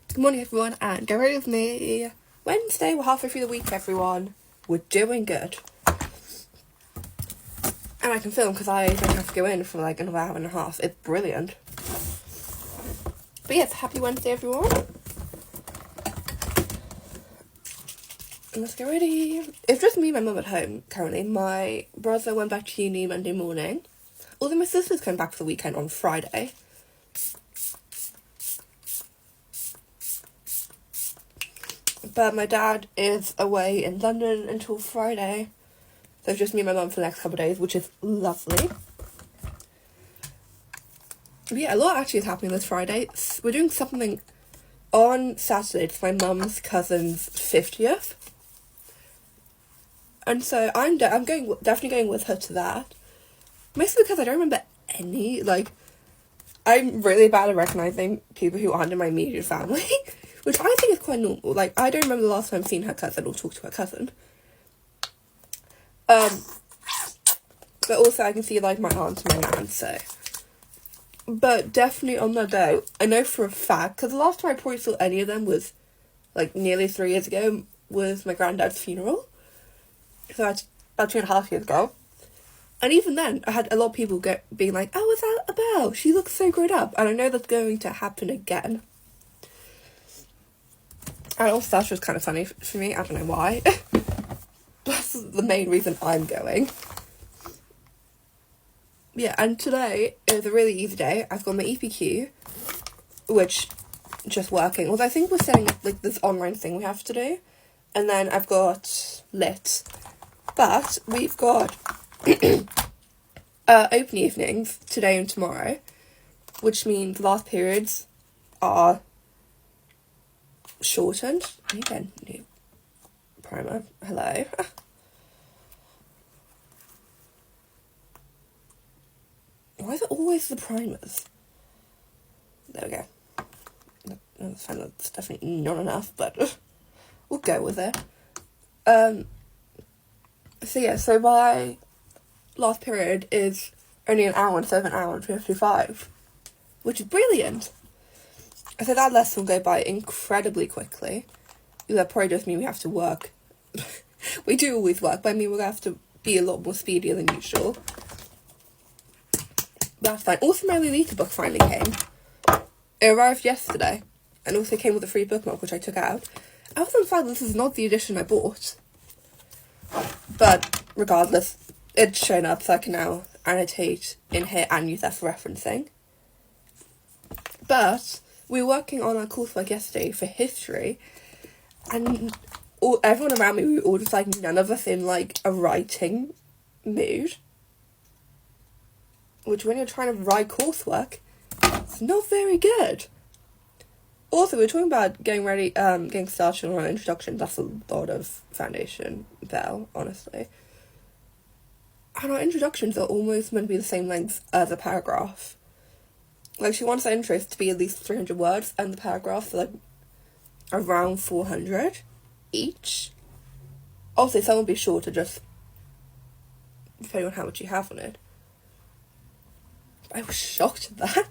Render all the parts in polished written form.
Good morning, everyone, and get ready with me. Wednesday, we're halfway through the week, everyone. We're doing good. And I can film because I don't have to go in for like another hour and a half. It's brilliant. But yes, happy Wednesday, everyone. And let's get ready. It's just me and my mum at home currently. My brother went back to uni Monday morning. Although my sister's coming back for the weekend on Friday. But my dad is away in London until Friday. So it's just me and my mum for the next couple of days, which is lovely. But yeah, a lot actually is happening this Friday. We're doing something on Saturday. It's my mum's cousin's 50th. And so I'm definitely going with her to that. Mostly because I don't remember any, I'm really bad at recognising people who aren't in my immediate family. Which I think is quite normal. I don't remember the last time I've seen her cousin or talked to her cousin. But also I can see, my aunt and my nan, so. But definitely on that day, I know for a fact, because the last time I probably saw any of them was, nearly 3 years ago, was my granddad's funeral. So that's about 2.5 years ago. And even then, I had a lot of people being like, oh, what's that about? She looks so grown up. And I know that's going to happen again. And also that's just kind of funny for me. I don't know why. That's the main reason I'm going. Yeah, and today is a really easy day. I've got my EPQ, which just working. Although I think we're setting up this online thing we have to do. And then I've got lit. But we've got open evenings today and tomorrow, which means last periods are shortened. Again, new primer. Hello. Why is it always the primers? There we go. That's fine. That's definitely not enough, but we'll go with it. So my last period is only an hour instead of an hour and 55, which is brilliant. So that lesson will go by incredibly quickly. That probably just mean we have to work. We do always work, but I mean we'll have to be a lot more speedier than usual. That's fine. Also, my Lolita book finally came. It arrived yesterday, and also came with a free bookmark, which I took out. I was on this is not the edition I bought. But regardless, it's shown up, so I can now annotate in here and use that for referencing. But we were working on our coursework yesterday for history, and everyone around me, we were all just none of us in a writing mood. Which when you're trying to write coursework, it's not very good. Also, we're talking about getting started on our introduction. That's a lot of foundation bell, honestly. And our introductions are almost meant to be the same length as a paragraph. She wants our intros to be at least 300 words, and the paragraphs are around 400 each. Also, some will be shorter, just depending on how much you have on it. I was shocked at that.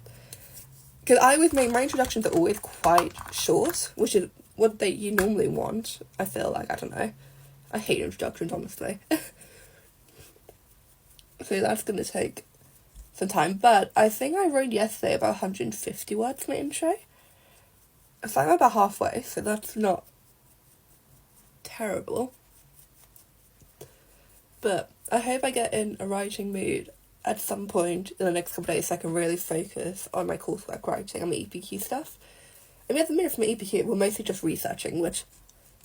Because my introductions are always quite short, which is what you normally want, I feel I don't know. I hate introductions, honestly. So that's going to take some time. But I think I wrote yesterday about 150 words for my intro. So I'm about halfway, so that's not terrible. But I hope I get in a writing mood at some point in the next couple of days so I can really focus on my coursework writing and my EPQ stuff. I mean, at the minute for my EPQ, we're mostly just researching, which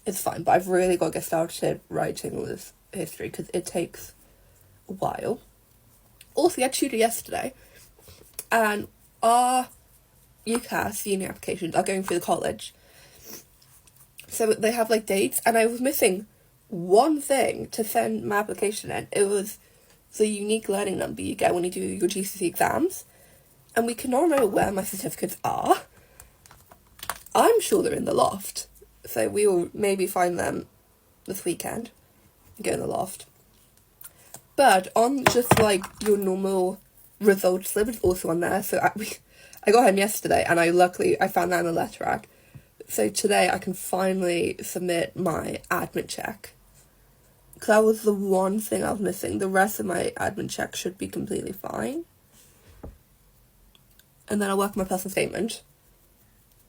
is fine, but I've really got to get started writing with history because it takes a while. Also, we had tutor yesterday, and our UCAS uni applications are going through the college. So they have dates, and I was missing one thing to send my application in. It was the unique learning number you get when you do your GCSE exams. And we cannot remember where my certificates are. I'm sure they're in the loft. So we will maybe find them this weekend and go in the loft. But on just your normal results slip, it's also on there. So I got home yesterday and I found that in the letter rack. So today I can finally submit my admin check. Because that was the one thing I was missing. The rest of my admin check should be completely fine. And then I'll work on my personal statement.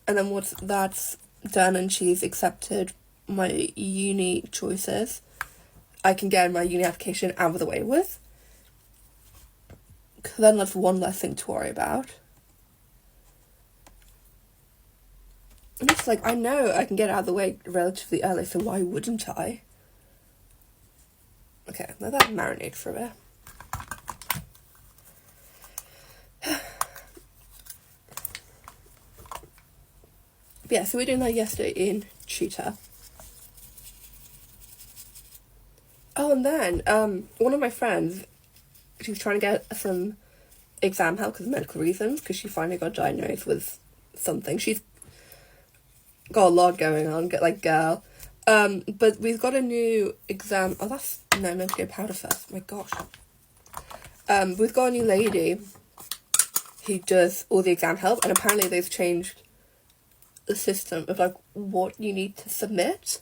And then once that's done and she's accepted my uni choices, I can get my uni application out of the way with. Because then that's one less thing to worry about. And it's like, I know I can get it out of the way relatively early, so why wouldn't I? Okay, let that marinate for a bit. Yeah, so we were doing that yesterday in tutor. Oh, and then one of my friends, she was trying to get some exam help because of medical reasons, because she finally got diagnosed with something. She's got a lot going on, girl. But we've got a new exam. Oh, that's no, I'm meant to get powder first. My gosh. We've got a new lady who does all the exam help, and apparently they've changed the system of like what you need to submit,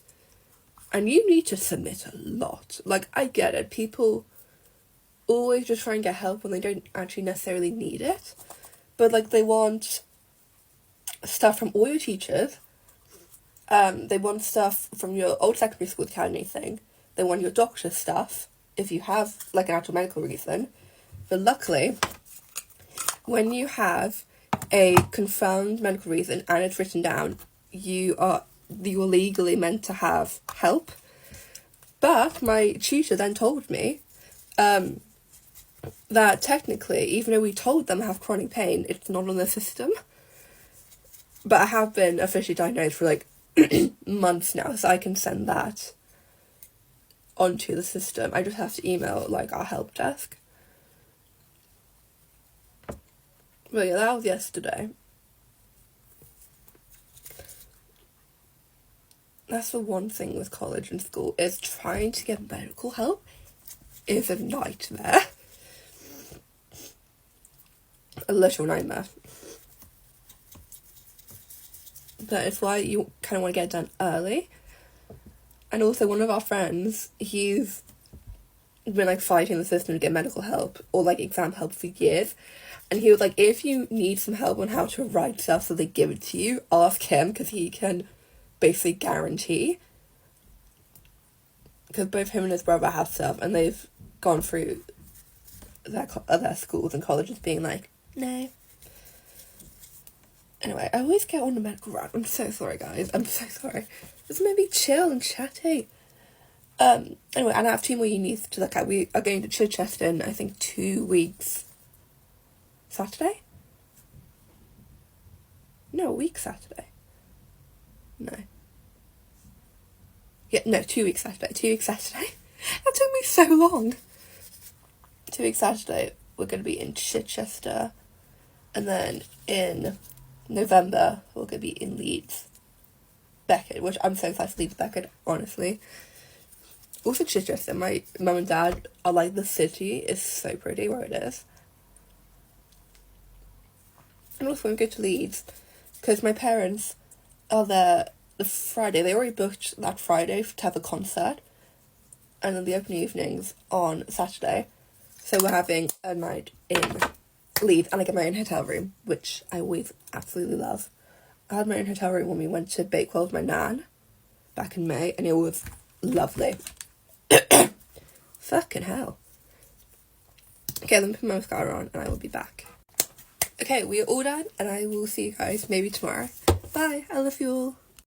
and you need to submit a lot. Like, I get it, people always just try and get help when they don't actually necessarily need it, but like they want stuff from all your teachers, they want stuff from your old secondary school academy thing, they want your doctor's stuff if you have like an actual medical reason. But luckily, when you have a confirmed medical reason and it's written down, you are legally meant to have help. But my tutor then told me that technically, even though we told them I have chronic pain, it's not on the system. But I have been officially diagnosed for like months now, so I can send that onto the system. I just have to email like our help desk. But yeah, that was yesterday. That's the one thing with college and school, is trying to get medical help is a nightmare. A literal nightmare. But it's why you kind of want to get it done early. And also, one of our friends, he's been like fighting the system to get medical help or like exam help for years. And he was like, if you need some help on how to write stuff so they give it to you, ask him, because he can basically guarantee. Because both him and his brother have stuff, and they've gone through their schools and colleges being like, no. Anyway, I always get on the medical rant. I'm so sorry, guys. I'm so sorry. Just maybe chill and chatty. Anyway, and I have 2 more unis to look at. We are going to Chichester in, I think, 2 weeks. Saturday? No, a week Saturday. No. Yeah, no, 2 weeks Saturday. 2 weeks Saturday. That took me so long. 2 weeks Saturday, we're going to be in Chichester. And then in November, we're going to be in Leeds. Beckett, which I'm so excited to Leeds Beckett, honestly. Also Chichester, my mum and dad are like, the city is so pretty where it is. And also when we go to Leeds, because my parents are there the Friday, they already booked that Friday to have a concert, and then the opening evenings on Saturday. So we're having a night in Leeds, and I get my own hotel room, which I always absolutely love. I had my own hotel room when we went to Bakewell with my nan back in May, and it was lovely. Fucking hell. Okay, let me put my mascara on, and I will be back. Okay, we are all done, and I will see you guys maybe tomorrow. Bye, I love you all.